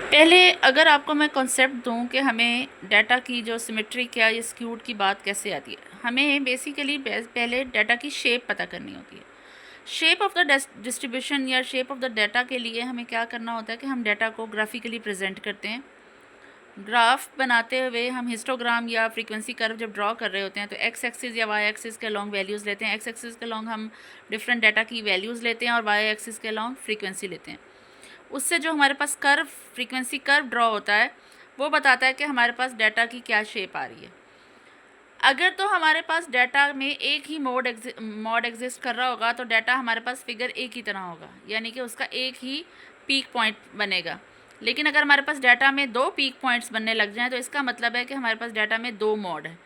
पहले अगर आपको मैं कॉन्सेप्ट दूं कि हमें डाटा की जो सिमेट्री क्या या स्क्यूड की बात कैसे आती है, हमें बेसिकली पहले डाटा की शेप पता करनी होती है। शेप ऑफ द डिस्ट्रीब्यूशन या शेप ऑफ द डाटा के लिए हमें क्या करना होता है कि हम डाटा को ग्राफिकली प्रेजेंट करते हैं। ग्राफ बनाते हुए हम हिस्टोग्राम या फ्रीक्वेंसी कर्व जब ड्रॉ कर रहे होते हैं तो एक्स एक्सिस या वाई एक्सिस के लॉन्ग वैल्यूज़ लेते हैं। एक्स एक्सिस के लॉन्ग हम डिफरेंट डाटा की वैल्यूज़ लेते हैं और वाई एक्सिस के लॉन्ग फ्रीक्वेंसी लेते हैं। उससे जो हमारे पास कर्व फ्रीक्वेंसी कर्व ड्रॉ होता है वो बताता है कि हमारे पास डाटा की क्या शेप आ रही है। अगर तो हमारे पास डाटा में एक ही मोड एग्जिस्ट कर रहा होगा तो डाटा हमारे पास फिगर एक ही तरह होगा, यानी कि उसका एक ही पीक पॉइंट बनेगा। लेकिन अगर हमारे पास डाटा में दो पीक पॉइंट्स बनने लग जाएं तो इसका मतलब है कि हमारे पास डाटा में दो मोड है।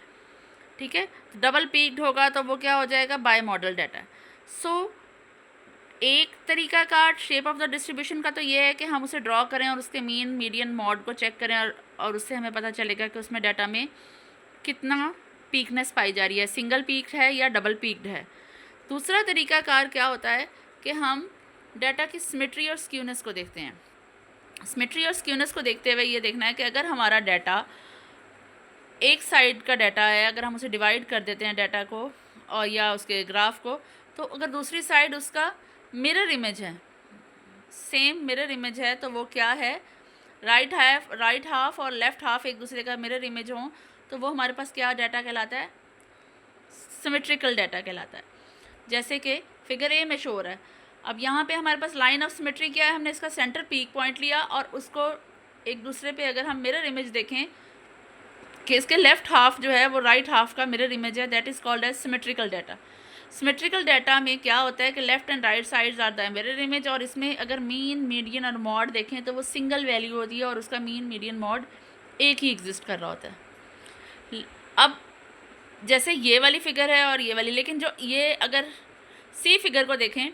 ठीक है, डबल पीक्ड होगा तो वो क्या हो जाएगा, बाई मॉडल डाटा। सो एक तरीका का शेप ऑफ द डिस्ट्रीब्यूशन का तो ये है कि हम उसे ड्रॉ करें और उसके मीन मीडियन मॉड को चेक करें और उससे हमें पता चलेगा कि उसमें डाटा में कितना पीकनेस पाई जा रही है, सिंगल पीक्ड है या डबल पीक्ड है। दूसरा तरीका कार क्या होता है कि हम डाटा की सिमेट्री और स्क्यूनेस को देखते हैं। सिमेट्री और स्क्यूनेस को देखते हुए ये देखना है कि अगर हमारा डाटा एक साइड का डाटा है, अगर हम उसे डिवाइड कर देते हैं डाटा को और या उसके ग्राफ को, तो अगर दूसरी साइड उसका मिरर इमेज है, सेम मिरर इमेज है, तो वो क्या है, राइट हाफ और लेफ़्ट हाफ एक दूसरे का मिरर इमेज हो तो वो हमारे पास क्या डाटा कहलाता है, सिमेट्रिकल डाटा कहलाता है। जैसे कि फिगर ए में शो हो रहा है। अब यहाँ पे हमारे पास लाइन ऑफ सिमेट्री क्या है, हमने इसका सेंटर पीक पॉइंट लिया और उसको एक दूसरे पे अगर हम मिरर इमेज देखें कि इसके लेफ़्ट हाफ जो है वो राइट हाफ का मिरर इमेज है, that is called as symmetrical data. Symmetrical data में क्या होता है कि left and right sides are the mirror image, और इसमें अगर मीन मीडियन और मॉड देखें तो वो सिंगल वैल्यू होती है और उसका मीन मीडियन मॉड एक ही एग्जिस्ट कर रहा होता है। अब जैसे ये वाली फिगर है और ये वाली, लेकिन जो ये अगर सी फिगर को देखें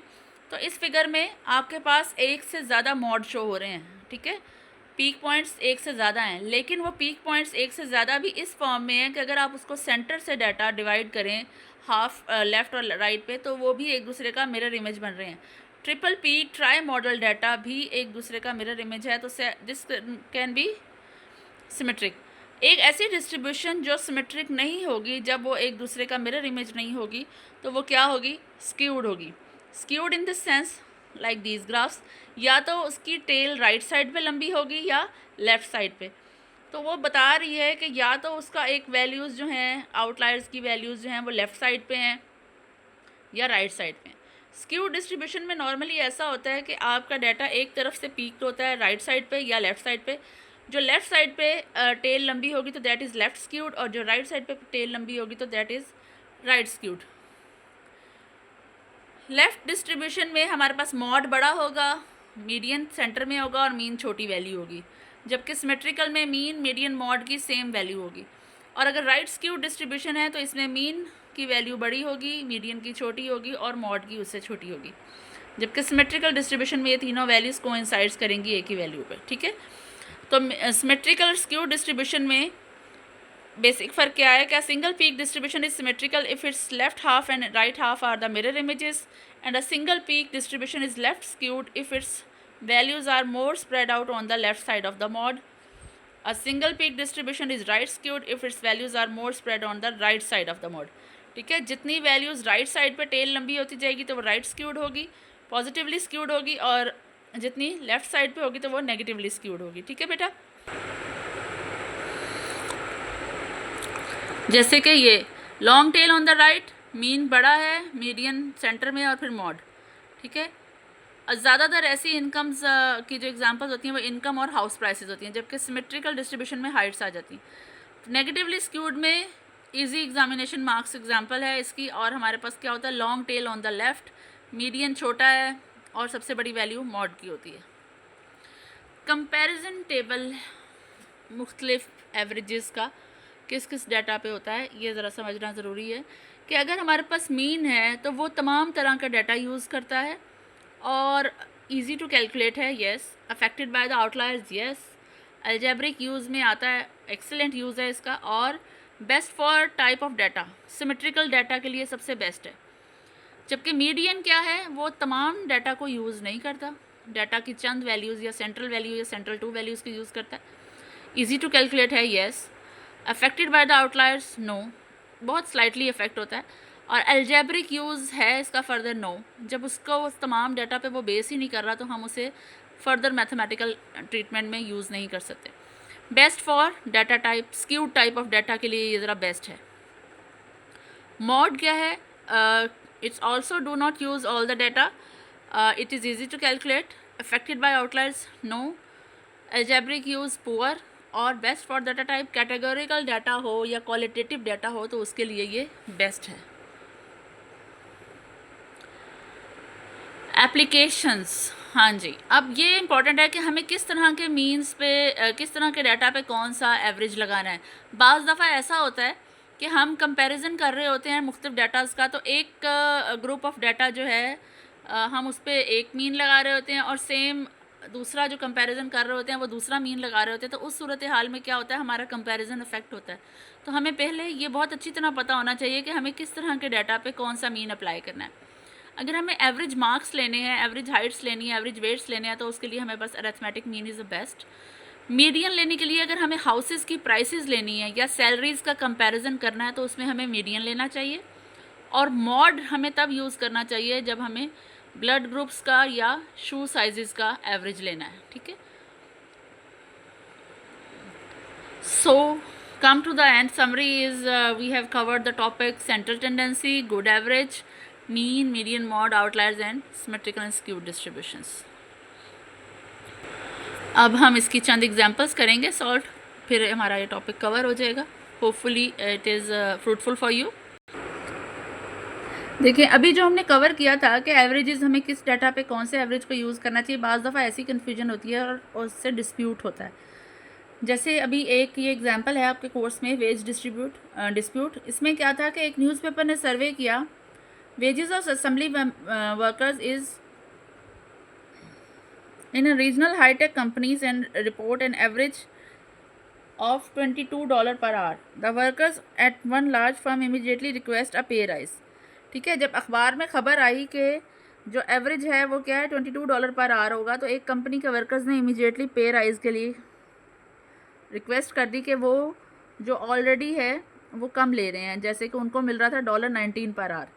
तो इस फिगर में आपके पास एक से ज़्यादा मॉड शो हो रहे हैं। ठीक है, पीक पॉइंट्स एक से ज़्यादा हैं, लेकिन वो पीक पॉइंट्स एक से ज़्यादा भी इस फॉर्म में है कि अगर आप उसको सेंटर से डाटा डिवाइड करें हाफ लेफ़्ट और राइट पे तो वो भी एक दूसरे का मिरर इमेज बन रहे हैं। Triple peak try model data भी एक दूसरे का मिरर इमेज है, तो दिस कैन बी सिमेट्रिक। एक ऐसी डिस्ट्रीब्यूशन जो सिमेट्रिक नहीं होगी, जब वो एक दूसरे का मिरर इमेज नहीं होगी, तो वो क्या होगी, स्क्यूड होगी। Skewed in this sense like these graphs, या तो उसकी टेल राइट साइड पे लंबी होगी या लेफ़्ट साइड पे। तो वो बता रही है कि या तो उसका एक वैल्यूज़ जो हैं, आउटलायर्स की वैल्यूज़ जो हैं वो लेफ़्ट साइड पे हैं या राइट साइड पे। स्क्यूड डिस्ट्रीब्यूशन में नॉर्मली ऐसा होता है कि आपका डाटा एक तरफ से पीक्ड होता है राइट साइड पे या लेफ़्ट साइड पे। जो लेफ़्ट साइड पे टेल लंबी होगी तो दैट इज़ लेफ़्ट स्क्यूड, और जो राइट साइड पे टेल लंबी होगी तो that is right skewed. Left distribution में हमारे पास मॉड बड़ा होगा, मीडियन सेंटर में होगा और मीन छोटी वैल्यू होगी, जबकि सिमेट्रिकल में मीन मीडियन मॉड की सेम वैल्यू होगी। और अगर राइट स्क्यूड डिस्ट्रीब्यूशन है तो इसमें मीन की वैल्यू बड़ी होगी, मीडियन की छोटी होगी और मॉड की उससे छोटी होगी, जबकि सिमेट्रिकल डिस्ट्रीब्यूशन में ये तीनों वैल्यूज़ कोइंसाइड्स करेंगी एक ही वैल्यू पर। ठीक है, तो सिमेट्रिकल स्क्यूड डिस्ट्रीब्यूशन में बेसिक फ़र्क क्या है, क्या single peak distribution is symmetrical if it's left half and right half are the mirror images, and a single peak distribution is left skewed if its values are more spread out on the left side of the mod. A single peak distribution is right skewed if its values are more spread on the right side of the mod. ठीक है, जितनी values right side पे tell लंबी होती जाएगी तो वो right skewed होगी, पॉजिटिवली स्क्यूड होगी, और जितनी लेफ़्ट साइड पे होगी तो वो नेगेटिवली स्क्यूड होगी। ठीक है बेटा, जैसे कि ये long tail on the right, mean बड़ा है, मीडियन सेंटर में और फिर मॉड। ठीक है, ज़्यादातर ऐसी इनकम्स की जो एग्जांपल्स होती हैं वो इनकम और हाउस प्राइसेस होती हैं, जबकि सिमेट्रिकल डिस्ट्रीब्यूशन में हाइट्स आ जाती हैं। नेगेटिवली स्क्यूड में इजी एग्जामिनेशन मार्क्स एग्जांपल है इसकी, और हमारे पास क्या होता है, long tail on the left, median छोटा है और सबसे बड़ी वैल्यू मॉड की होती है। कंपैरिजन टेबल मुख्तलिफ एवरेजेस का किस किस डाटा पे होता है ये ज़रा समझना ज़रूरी है कि अगर हमारे पास मीन है तो वो तमाम तरह का डाटा यूज़ करता है और इजी टू कैलकुलेट है, yes. Affected by the outliers, yes. Algebraic use में आता है, एक्सेलेंट यूज़ है इसका, और best for type of data, symmetrical data के लिए सबसे बेस्ट है। जबकि मीडियन क्या है, वो तमाम डाटा को यूज़ नहीं करता, डाटा की चंद वैल्यूज़ या सेंट्रल वैल्यू या सेंट्रल टू वैल्यूज़ को यूज़ करता है। ईजी टू कैलकुलेट है, yes. Affected by the outliers, no, बहुत स्लाइटली इफेक्ट होता है। और एल्जेब्रिक यूज़ है इसका, फर्दर नो। जब उसको उस तमाम डाटा पे वो बेस ही नहीं कर रहा तो हम उसे फर्दर मैथमेटिकल ट्रीटमेंट में यूज़ नहीं कर सकते। Best for data type, skewed type of data के लिए ये ज़रा बेस्ट है। मॉड क्या है? It's also do not use all the data, it is easy to calculate, affected by outliers, no, algebraic use poor, और best for data type, categorical data हो या क्वालिटेटिव डाटा हो तो उसके लिए ये बेस्ट है। एप्लीकेशंस, हाँ जी, अब ये इंपॉर्टेंट है कि हमें किस तरह के मीन्स पे, किस तरह के डाटा पे कौन सा एवरेज लगाना है। बाज़ दफ़ा ऐसा होता है कि हम कंपैरिजन कर रहे होते हैं मुख्तलिफ डाटाज़ का, तो एक ग्रुप ऑफ डाटा जो है हम उस पर एक मीन लगा रहे होते हैं और सेम दूसरा जो कंपैरिजन कर रहे होते हैं वो दूसरा मीन लगा रहे होते हैं। तो उस सूरत हाल में क्या होता है, हमारा कंपैरिजन इफेक्ट होता है। तो हमें पहले ये बहुत अच्छी तरह पता होना चाहिए कि हमें किस तरह के डाटा पे कौन सा मीन अप्लाई करना है। अगर हमें एवरेज मार्क्स लेने हैं, एवरेज हाइट्स लेनी है, एवरेज वेट्स लेने हैं, तो उसके लिए हमें बस arithmetic mean is the best. Median लेने के लिए अगर हमें हाउसेस की प्राइसेस लेनी है या सैलरीज़ का कंपैरिजन करना है तो उसमें हमें मीडियन लेना चाहिए। और मॉड हमें तब यूज़ करना चाहिए जब हमें ब्लड ग्रुप्स का या शू साइजेस का एवरेज लेना है, ठीक है। So come to the end. Summary is we have covered the topic central tendency, good average, mean, median, mode, outliers and symmetrical and skewed distributions. अब हम इसकी चंद एग्जांपल्स करेंगे सॉल्व, फिर हमारा ये टॉपिक कवर हो जाएगा। Hopefully it is fruitful for you. देखिए, अभी जो हमने कवर किया था कि एवरेजेस हमें किस डाटा पे कौन से एवरेज को यूज़ करना चाहिए, बाज़ दफ़ा ऐसी कन्फ्यूजन होती है और उससे डिस्प्यूट होता है। जैसे अभी एक ये एग्जांपल है आपके कोर्स में, वेज डिस्प्यूट। इसमें क्या था कि एक न्यूज़पेपर ने सर्वे किया, wages of assembly workers is in a regional high-tech companies and report an average of $22 per hour. The workers at one large firm immediately request a pay rise. ठीक है, जब अखबार में ख़बर आई कि जो एवरेज है वो क्या है, $22 पर आवर होगा, तो एक कंपनी के वर्कर्स ने इमीडिएटली पे राइज के लिए रिक्वेस्ट कर दी कि वो जो ऑलरेडी है वो कम ले रहे हैं, जैसे कि उनको मिल रहा था $19 पर आवर।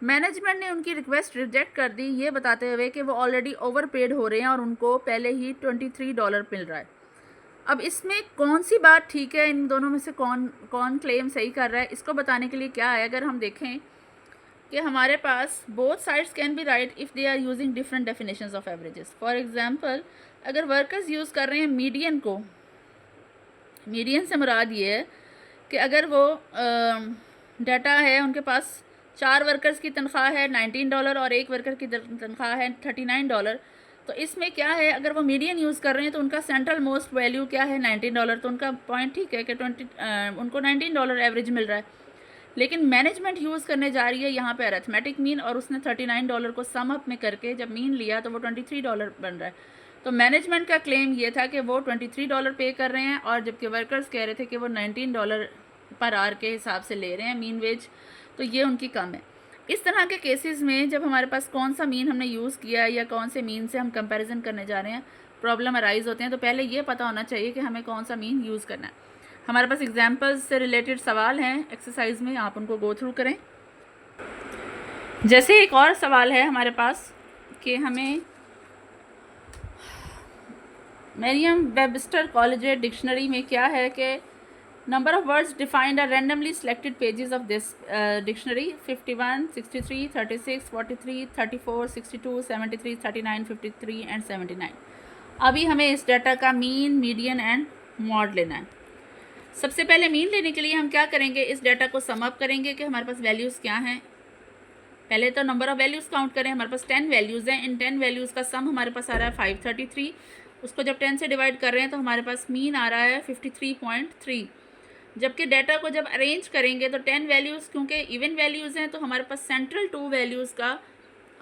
मैनेजमेंट ने उनकी रिक्वेस्ट रिजेक्ट कर दी, ये बताते हुए कि वो ऑलरेडी ओवर पेड हो रहे हैं और उनको पहले ही $23 मिल रहा है। अब इसमें कौन सी बात ठीक है, इन दोनों में से कौन क्लेम सही कर रहा है, इसको बताने के लिए क्या है, अगर हम देखें कि हमारे पास both sides can be right if they are using different definitions of averages. For example, अगर वर्कर्स यूज़ कर रहे हैं मीडियन को, मीडियन से मुराद ये है कि अगर वो डाटा है, उनके पास 4 वर्कर्स की तनख्वाह है $19 और एक वर्कर की तनख्वाह है $39, तो इसमें क्या है, अगर वो मीडियन यूज़ कर रहे हैं तो उनका सेंट्रल मोस्ट वैल्यू क्या है, $19, तो उनका पॉइंट ठीक है कि उनको $19 एवरेज मिल रहा है। लेकिन मैनेजमेंट यूज़ करने जा रही है यहाँ पे अरिथमेटिक मीन, और उसने $39 को सम अप में करके जब मीन लिया तो वो $23 बन रहा है। तो मैनेजमेंट का क्लेम ये था कि वो $23 पे कर रहे हैं, और जबकि वर्कर्स कह रहे थे कि वो $19 पर आवर के हिसाब से ले रहे हैं मीन वेज, तो ये उनकी कम है। इस तरह के केसेस में जब हमारे पास कौन सा मीन हमने यूज़ किया है या कौन से मीन से हम कंपैरिजन करने जा रहे हैं, प्रॉब्लम अराइज होते हैं, तो पहले ये पता होना चाहिए कि हमें कौन सा मीन यूज़ करना है। हमारे पास एग्जाम्पल्स से रिलेटेड सवाल हैं एक्सरसाइज में, आप उनको गो थ्रू करें। जैसे एक और सवाल है हमारे पास कि हमें मरियम वेबस्टर कॉलेज डिक्शनरी में क्या है कि number of words defined are randomly selected pages of this dictionary 51, 63, 36, 43, 34, 62, 73, 39, 53 and 79। अभी हमें इस डाटा का मीन, मीडियन एंड मॉड लेना है। सबसे पहले मीन लेने के लिए हम क्या करेंगे, इस डाटा को सम अप करेंगे कि हमारे पास वैल्यूज़ क्या हैं। पहले तो नंबर ऑफ़ वैल्यूज़ काउंट करें, हमारे पास 10 वैल्यूज़ हैं, इन 10 वैल्यूज़ का सम हमारे पास आ रहा है 533। उसको जब 10 से डिवाइड कर रहे हैं तो हमारे पास मीन आ रहा है 53.3। जबकि डाटा को जब अरेंज करेंगे तो 10 वैल्यूज़ क्योंकि इवन वैल्यूज़ हैं, तो हमारे पास सेंट्रल 2 वैल्यूज़ का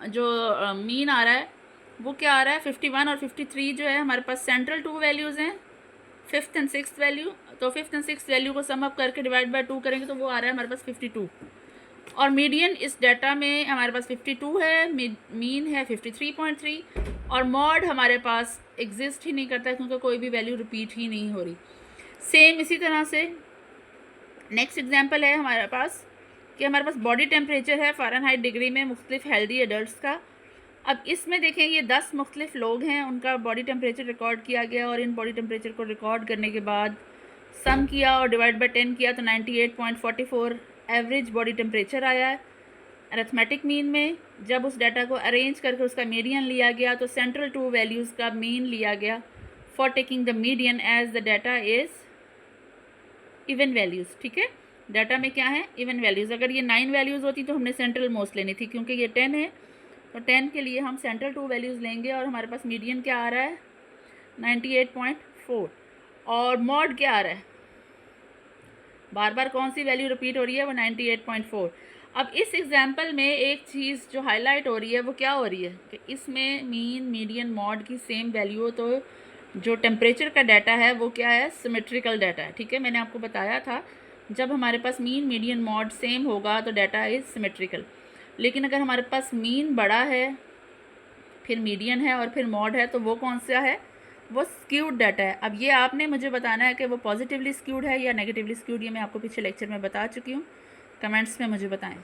जो मीन आ रहा है वो क्या आ रहा है 51, और 53 जो है हमारे पास सेंट्रल 2 वैल्यूज़ हैं, 5th एंड 6th वैल्यू। तो 5th एंड 6th वैल्यू को सम अप करके डिवाइड बाय 2 करेंगे तो वो आ रहा है हमारे पास 52। और मीडियन इस डाटा में हमारे पास 52 है, मीन है 53.3 और मॉड हमारे पास एग्जिस्ट ही नहीं करता क्योंकि कोई भी वैल्यू रिपीट ही नहीं हो रही। सेम इसी तरह से नेक्स्ट एग्जांपल है हमारे पास कि हमारे पास बॉडी टेम्परेचर है फ़ारेनहाइट डिग्री में मुख्तलिफ हेल्दी एडल्ट्स का। अब इसमें देखें ये 10 मुख्तलिफ लोग हैं, उनका बॉडी टेम्परेचर रिकॉर्ड किया गया और इन बॉडी टेम्परेचर को रिकॉर्ड करने के बाद सम किया और डिवाइड बाई 10 किया तो 98.44 एवरेज बॉडी टेम्परेचर आया है अरिथमेटिक मीन में। जब उस डाटा को अरेंज करके उसका मीडियन लिया गया तो सेंट्रल टू वैल्यूज़ का मीन लिया गया for taking the median as the data is even values. ठीक है, डाटा में क्या है, इवन वैल्यूज़। अगर ये 9 वैल्यूज़ होती तो हमने सेंट्रल मोस्ट लेनी थी, क्योंकि ये 10 है तो 10 के लिए हम सेंट्रल 2 वैल्यूज़ लेंगे और हमारे पास मीडियन क्या आ रहा है 98.4 और मॉड क्या आ रहा है, बार बार कौन सी वैल्यू रिपीट हो रही है, वो 98.4। अब इस एग्जांपल में एक चीज़ जो हाईलाइट हो रही है वो क्या हो रही है कि इसमें मीन मीडियन मॉड की सेम वैल्यू हो तो जो टेम्परेचर का डाटा है वो क्या है, सिमेट्रिकल डाटा है। ठीक है, मैंने आपको बताया था जब हमारे पास मीन मीडियन मॉड सेम होगा तो डाटा इज़ सिमेट्रिकल। लेकिन अगर हमारे पास मीन बड़ा है, फिर मीडियन है और फिर मॉड है, तो वो कौन सा है, वो स्क्यूड डाटा है। अब ये आपने मुझे बताना है कि वो पॉजिटिवली स्क्यूड है या नेगेटिवली स्क्यूड, ये मैं आपको पीछे लेक्चर में बता चुकी हूँ। कमेंट्स में मुझे बताएं।